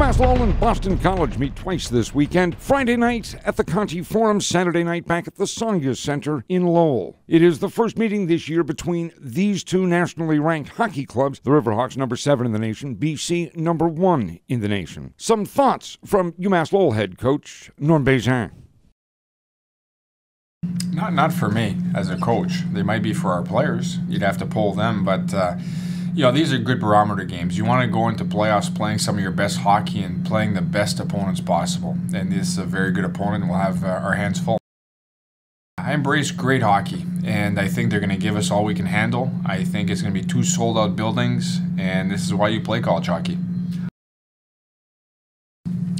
UMass Lowell and Boston College meet twice this weekend. Friday night at the Conti Forum, Saturday night back at the Songa Center in Lowell. It is the first meeting this year between these two nationally ranked hockey clubs, the Riverhawks number 7 in the nation, BC number 1 in the nation. Some thoughts from UMass Lowell head coach Bazin. Not for me as a coach. They might be for our players. You'd have to poll them, but these are good barometer games. You want to go into playoffs playing some of your best hockey and playing the best opponents possible. And this is a very good opponent. We'll have our hands full. I embrace great hockey, and I think they're going to give us all we can handle. I think it's going to be 2 sold-out buildings, and this is why you play college hockey.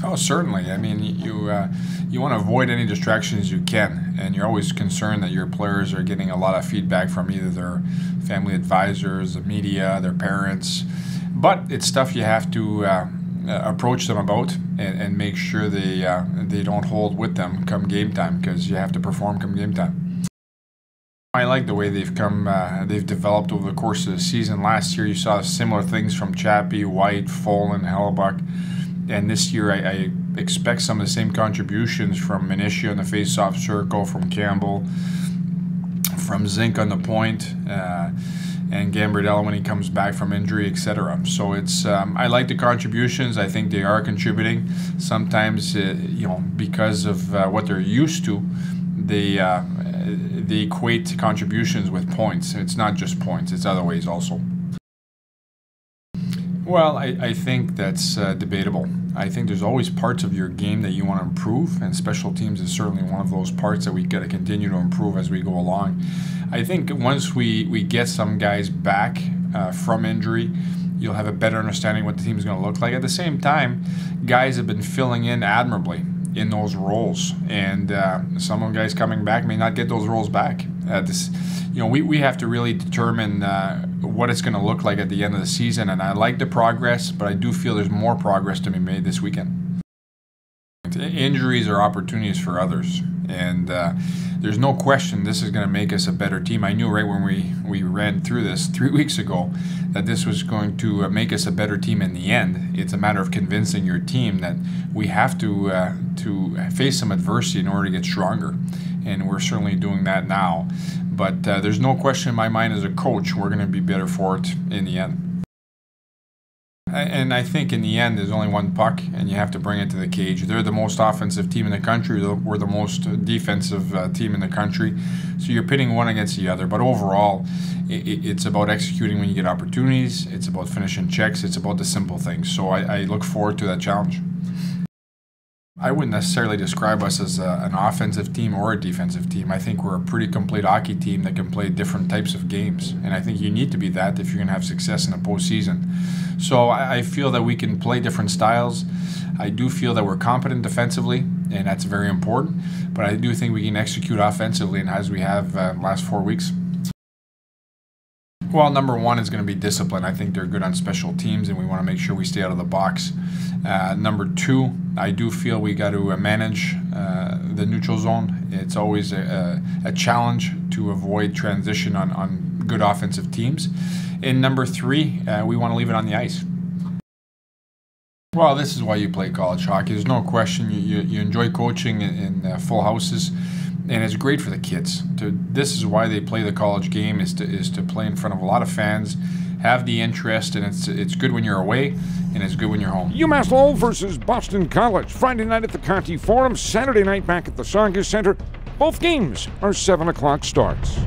Oh, certainly. I mean, you want to avoid any distractions you can, and you're always concerned that your players are getting a lot of feedback from either their family advisors, the media, their parents. But it's stuff you have to approach them about and make sure they don't hold with them come game time, because you have to perform come game time. I like the way they've developed over the course of the season. Last year, you saw similar things from Chappie, White, Folan, Hellebuck. And this year, I expect some of the same contributions from Minichia in the face-off circle, from Campbell, from Zink on the point, and Gambardella when he comes back from injury, etc. So I like the contributions. I think they are contributing. Sometimes, because of what they're used to, they equate contributions with points. It's not just points; it's other ways also. Well, I think that's debatable. I think there's always parts of your game that you want to improve, and special teams is certainly one of those parts that we got to continue to improve as we go along. I think once we get some guys back from injury, you'll have a better understanding what the team is going to look like. At the same time, guys have been filling in admirably in those roles, and some of the guys coming back may not get those roles back. We have to really determine what it's going to look like at the end of the season, and I like the progress, but I do feel there's more progress to be made this weekend. Injuries are opportunities for others, and there's no question this is going to make us a better team. I knew right when we ran through this 3 weeks ago that this was going to make us a better team in the end. It's a matter of convincing your team that we have to face some adversity in order to get stronger, and we're certainly doing that now. But there's no question in my mind as a coach we're going to be better for it in the end. And I think in the end there's only one puck, and you have to bring it to the cage. They're the most offensive team in the country. We're the most defensive team in the country. So you're pitting one against the other. But overall, it's about executing when you get opportunities. It's about finishing checks. It's about the simple things. So I look forward to that challenge. I wouldn't necessarily describe us as an offensive team or a defensive team. I think we're a pretty complete hockey team that can play different types of games. And I think you need to be that if you're going to have success in the postseason. So I feel that we can play different styles. I do feel that we're competent defensively, and that's very important. But I do think we can execute offensively, and as we have last 4 weeks. Well, number one is going to be discipline. I think they're good on special teams, and we want to make sure we stay out of the box. Number two, I do feel we got to manage the neutral zone. It's always a challenge to avoid transition on good offensive teams. And number three, we want to leave it on the ice. Well, this is why you play college hockey. There's no question. You enjoy coaching in full houses. And it's great for the kids. This is why they play the college game, is to play in front of a lot of fans, have the interest, and it's good when you're away, and it's good when you're home. UMass Lowell versus Boston College, Friday night at the Conti Forum, Saturday night back at the Songa Center. Both games are 7 o'clock starts.